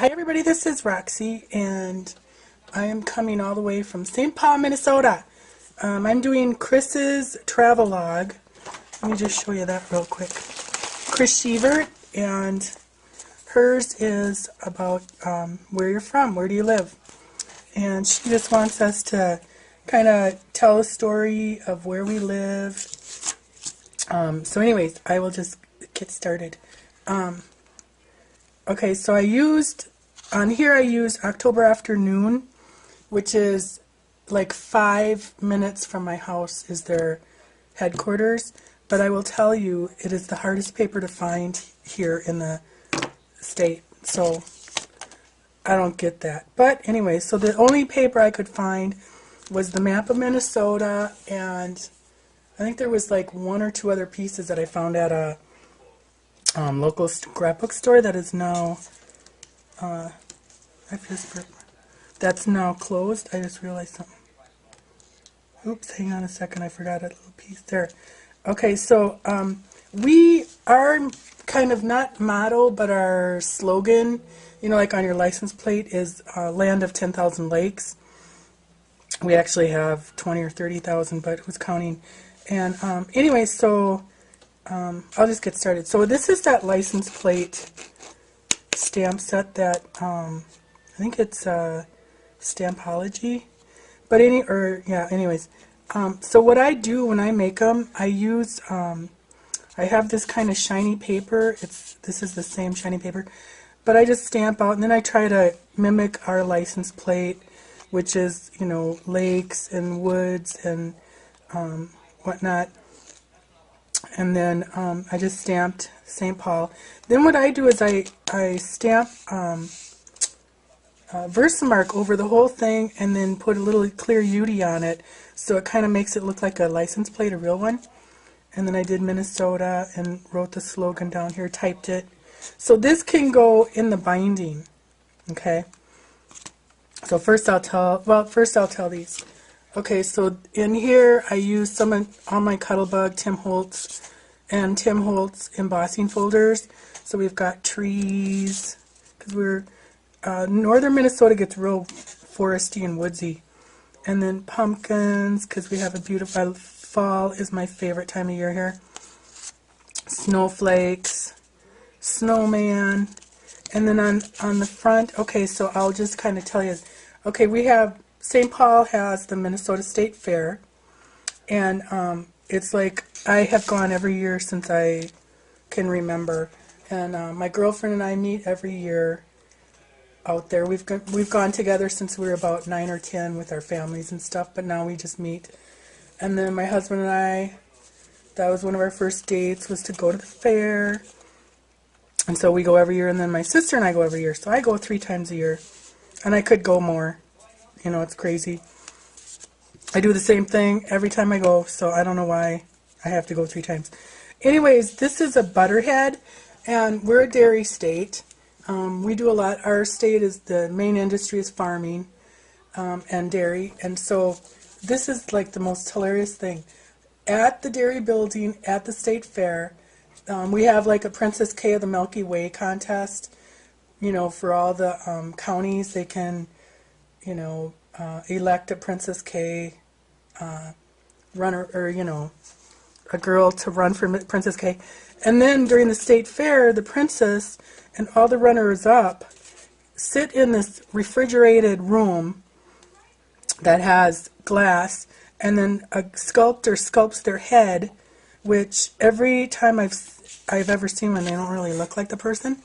Hi everybody, this is Roxy, and I am coming all the way from St. Paul, Minnesota. I'm doing Kris's Travelogue. Let me just show you that real quick. Kris Shievert, and hers is about where you're from, where do you live. And she just wants us to kind of tell a story of where we live. So anyways, I will just get started. Okay, so I used October afternoon, which is like 5 minutes from my house is their headquarters. But I will tell you, it is the hardest paper to find here in the state. So I don't get that. But anyway, so the only paper I could find was the map of Minnesota, and I think there was like one or two other pieces that I found at a local scrapbook store that is now that's now closed. I just realized something. Oops, hang on a second, I forgot a little piece there. Okay, so we are kind of not motto, but our slogan, you know, like on your license plate, is Land of 10,000 Lakes. We actually have 20 or 30,000, but who's counting? And anyway, so I'll just get started. So this is that license plate stamp set that I think it's Stampology, but anyways. So what I do when I make them, I use I have this kind of shiny paper. This is the same shiny paper, but I just stamp out, and then I try to mimic our license plate, which is, you know, lakes and woods and whatnot. And then I just stamped St. Paul. Then what I do is I stamp Versamark over the whole thing, and then put a little clear UD on it, so it kind of makes it look like a license plate, a real one. And then I did Minnesota and wrote the slogan down here, typed it. So this can go in the binding, okay? So first I'll tell these. Okay, so in here I used all my Cuttlebug, Tim Holtz embossing folders. So we've got trees, because northern Minnesota gets real foresty and woodsy. And then pumpkins, because we have a beautiful, fall is my favorite time of year here. Snowflakes, snowman, and then on the front, okay, so I'll just kind of tell you, okay, we have, St. Paul has the Minnesota State Fair, and it's like, I have gone every year since I can remember, and my girlfriend and I meet every year out there. We've gone together since we were about 9 or 10 with our families and stuff, but now we just meet. And then my husband and I, that was one of our first dates, was to go to the fair. And so we go every year, and then my sister and I go every year. So I go 3 times a year, and I could go more. You know, it's crazy. I do the same thing every time I go, so I don't know why I have to go 3 times. Anyways, this is a butterhead, and we're a dairy state. We do a lot. Our state is, the main industry is farming and dairy, and so this is like the most hilarious thing. At the dairy building at the state fair, we have like a Princess K of the Milky Way contest. You know, for all the counties, they can, you know, elect a Princess K runner, or, you know, a girl to run for Princess K. And then during the state fair, the princess and all the runners-up sit in this refrigerated room that has glass, and then a sculptor sculpts their head, which every time I've ever seen one, they don't really look like the person.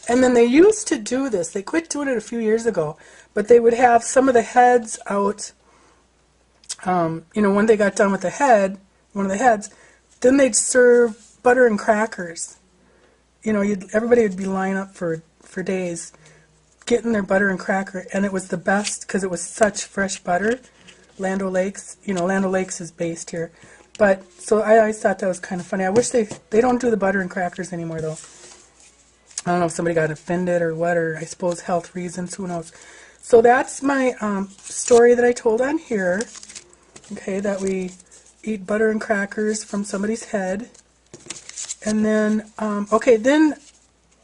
And then they used to do this. They quit doing it a few years ago, but they would have some of the heads out. You know, when they got done with one of the heads, then they'd serve butter and crackers. You know, everybody would be lined up for days getting their butter and cracker, and it was the best because it was such fresh butter. Land O'Lakes, you know, Land O'Lakes is based here. But, so I always thought that was kind of funny. I wish they don't do the butter and crackers anymore, though. I don't know if somebody got offended or what, or I suppose health reasons, who knows. So that's my story that I told on here, okay, that we eat butter and crackers from somebody's head. And then, okay, then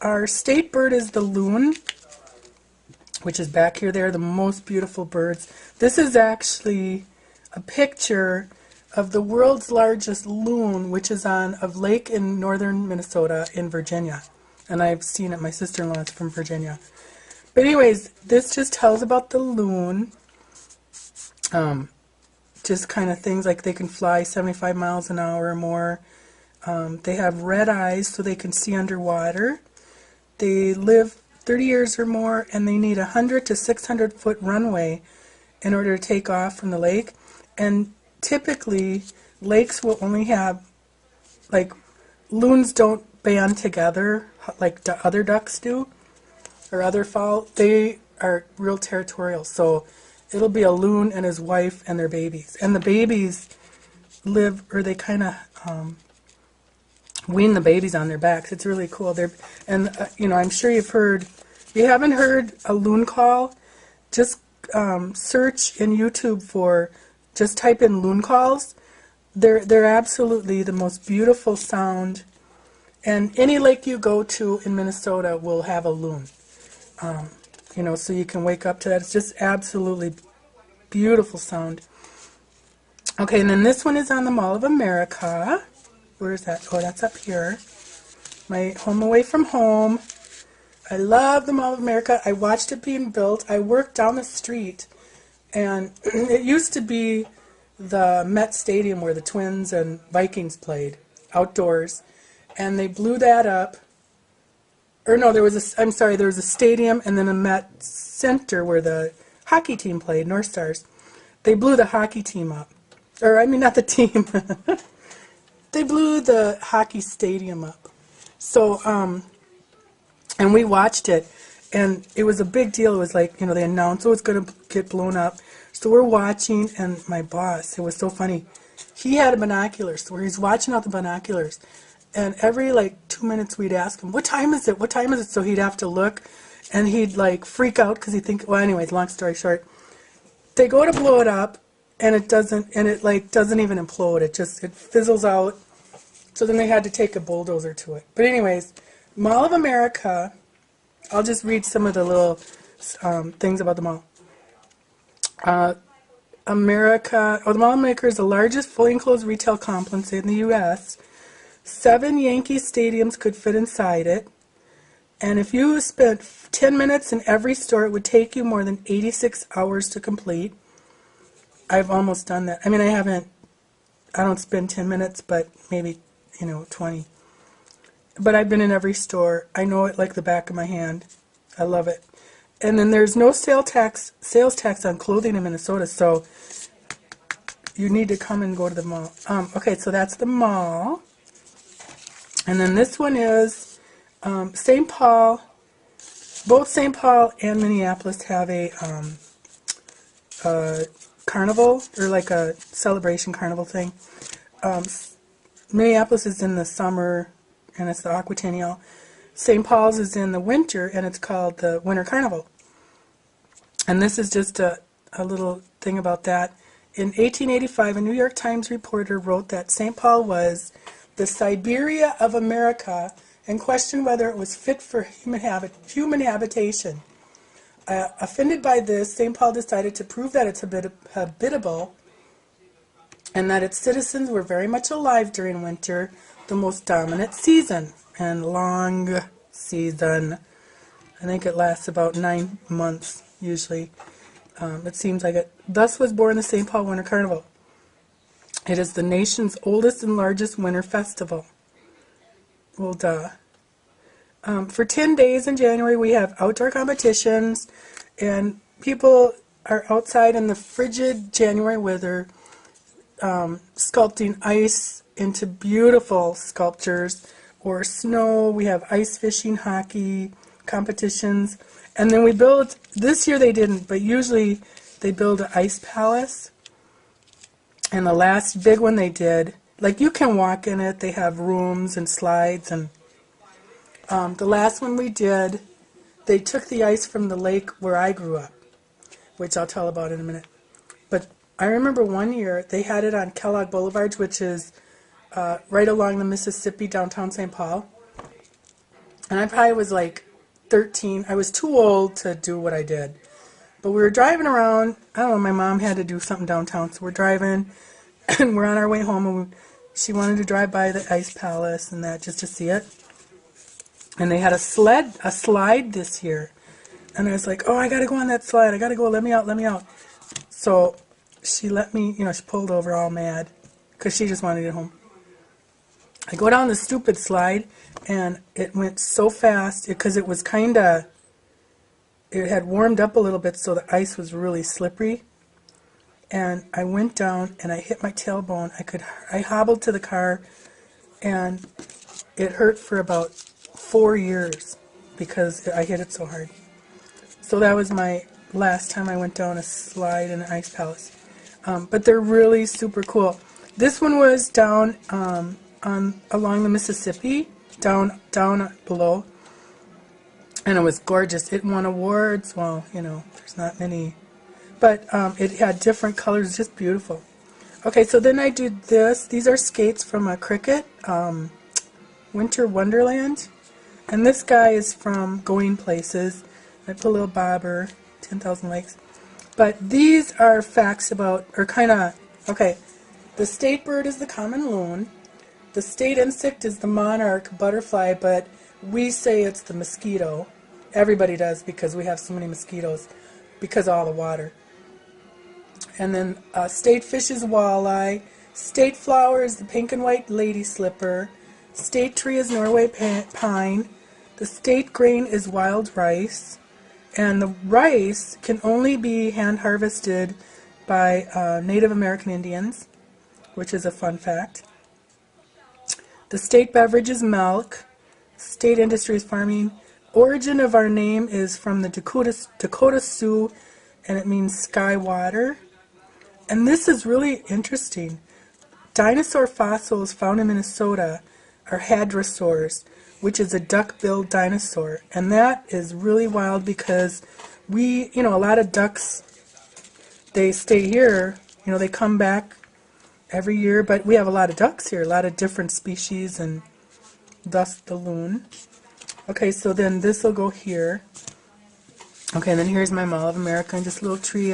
our state bird is the loon. which is back here. They're the most beautiful birds. This is actually a picture of the world's largest loon, which is on a lake in northern Minnesota in Virginia. And I've seen it. My sister-in-law is from Virginia. But anyways, this just tells about the loon. Just kind of things like they can fly 75 miles an hour or more. They have red eyes so they can see underwater. They live 30 years or more, and they need a 100 to 600 foot runway in order to take off from the lake. And typically, lakes will only have, like, loons don't band together like the other ducks do, or other fowl. They are real territorial, so it'll be a loon and his wife and their babies. And the babies live, or they kind of wean the babies on their backs. It's really cool. You know, I'm sure you've heard. If you haven't heard a loon call, just search in YouTube for, just type in loon calls. They're absolutely the most beautiful sound. And any lake you go to in Minnesota will have a loon. You know, so you can wake up to that. It's just absolutely beautiful sound. Okay, and then this one is on the Mall of America. Where is that? Oh, that's up here. My home away from home. I love the Mall of America. I watched it being built. I worked down the street, and it used to be the Met Stadium where the Twins and Vikings played outdoors, and they blew that up. Or no, there was a stadium and then a Met Center where the hockey team played, North Stars. They blew the hockey team up. Or, I mean, not the team. They blew the hockey stadium up. So, and we watched it, and it was a big deal. It was like, you know, they announced, oh, it's going to get blown up. So we're watching, and my boss, it was so funny. He had a binoculars, so he's watching out the binoculars. And every, like, 2 minutes we'd ask him, what time is it? What time is it? So he'd have to look, and he'd, like, freak out because he'd think, well, anyways, long story short. They go to blow it up, and it doesn't even implode. It fizzles out. So then they had to take a bulldozer to it. But anyways, Mall of America, I'll just read some of the little things about the mall. The Mall of America is the largest fully enclosed retail complex in the U.S. 7 Yankee stadiums could fit inside it. And if you spent 10 minutes in every store, it would take you more than 86 hours to complete. I've almost done that. I mean, I don't spend 10 minutes, but maybe, 20. But I've been in every store. I know it like the back of my hand. I love it. And then there's no sales tax on clothing in Minnesota, so you need to come and go to the mall. Okay, so that's the mall. And then this one is St. Paul. Both St. Paul and Minneapolis have a carnival, or like a celebration carnival thing. Minneapolis is in the summer, and it's the Aquatennial. St. Paul's is in the winter, and it's called the Winter Carnival. And this is just a little thing about that. In 1885, a New York Times reporter wrote that St. Paul was the Siberia of America and questioned whether it was fit for human habitation. Offended by this, St. Paul decided to prove that it's habitable and that its citizens were very much alive during winter, the most dominant season and long season. I think it lasts about 9 months usually. It seems like it. Thus was born the St. Paul Winter Carnival. It is the nation's oldest and largest winter festival. Well, duh. For 10 days in January, we have outdoor competitions, and people are outside in the frigid January weather, sculpting ice into beautiful sculptures, or snow. We have ice fishing, hockey competitions, and then we build, this year they didn't, but usually they build an ice palace. And the last big one they did, like you can walk in it, they have rooms and slides, and the last one we did, they took the ice from the lake where I grew up, which I'll tell about in a minute. But I remember one year they had it on Kellogg Boulevard, which is right along the Mississippi, downtown St. Paul. And I probably was like 13. I was too old to do what I did. But we were driving around. I don't know, my mom had to do something downtown. So we're driving, and we're on our way home. And she wanted to drive by the Ice Palace and that just to see it. And they had a slide this year. And I was like, oh, I got to go on that slide. I got to go. Let me out, let me out. So she let me, she pulled over all mad because she just wanted to get home. I go down the stupid slide, and it went so fast because it was kind of, it had warmed up a little bit, so the ice was really slippery. And I went down, and I hit my tailbone. I hobbled to the car, and it hurt for about 4 years because I hit it so hard. So that was my last time I went down a slide in an Ice Palace. But they're really super cool. This one was down along the Mississippi, down below, and it was gorgeous. It won awards. Well, there's not many, but it had different colors, just beautiful. Okay, so then I do this. These are skates from a Cricket, Winter Wonderland, and this guy is from Going Places. I put a little bobber, 10,000 likes. But these are facts about, or kind of, okay, the state bird is the common loon. The state insect is the monarch butterfly, but we say it's the mosquito. Everybody does because we have so many mosquitoes because of all the water. And then state fish is walleye. State flower is the pink and white lady slipper. State tree is Norway pine. The state grain is wild rice. And the rice can only be hand harvested by Native American Indians, which is a fun fact. The state beverage is milk. State industry is farming. Origin of our name is from the Dakota Sioux, and it means sky water. And this is really interesting. Dinosaur fossils found in Minnesota are hadrosaurs, which is a duck-billed dinosaur. And that is really wild because a lot of ducks, they stay here, they come back every year, but we have a lot of ducks here, a lot of different species, and thus the loon. Okay, so then this will go here. Okay, and then here's my Mall of America, and just a little tree,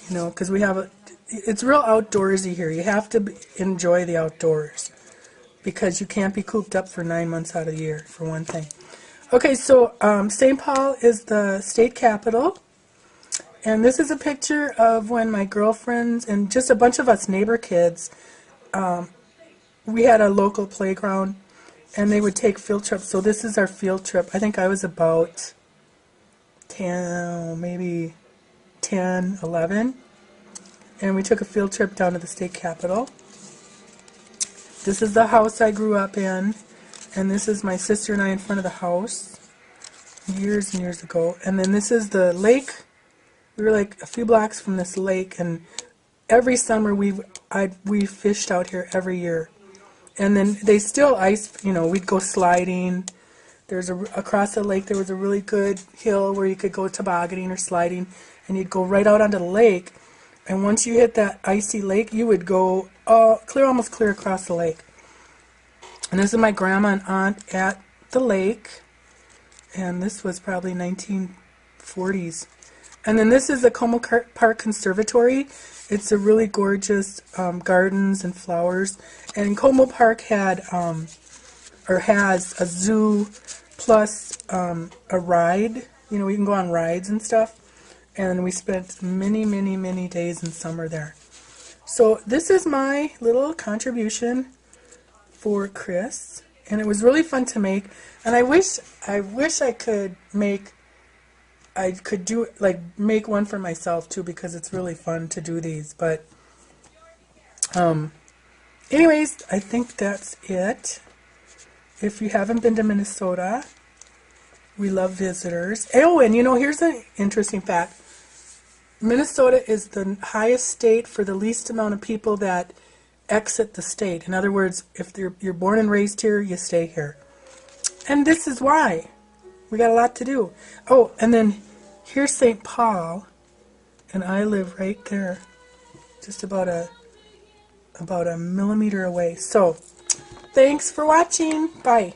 because we have it's real outdoorsy here. You have to enjoy the outdoors because you can't be cooped up for 9 months out of the year, for one thing. Okay, so St. Paul is the state capital. And this is a picture of when my girlfriends and just a bunch of us neighbor kids, we had a local playground, and they would take field trips. So this is our field trip. I think I was about 10, maybe 10, 11. And we took a field trip down to the state capitol. This is the house I grew up in. And this is my sister and I in front of the house years and years ago. And then this is the lake. We were like a few blocks from this lake, and every summer we fished out here every year. And then they still we'd go sliding. Across the lake there was a really good hill where you could go tobogganing or sliding, and you'd go right out onto the lake. And once you hit that icy lake, you would go almost clear across the lake. And this is my grandma and aunt at the lake, and this was probably 1940s. And then this is the Como Park Conservatory. It's a really gorgeous gardens and flowers. And Como Park had has a zoo plus a ride. You can go on rides and stuff. And we spent many, many, many days in summer there. So this is my little contribution for Kris, and it was really fun to make. And I wish I could make make one for myself too, because it's really fun to do these. But anyways, I think that's it. If you haven't been to Minnesota, we love visitors. Oh, and here's an interesting fact. Minnesota is the highest state for the least amount of people that exit the state. In other words, if you're born and raised here, you stay here. And this is why. We got a lot to do. Oh, and then here's St. Paul, and I live right there, just about a millimeter away. So, thanks for watching. Bye.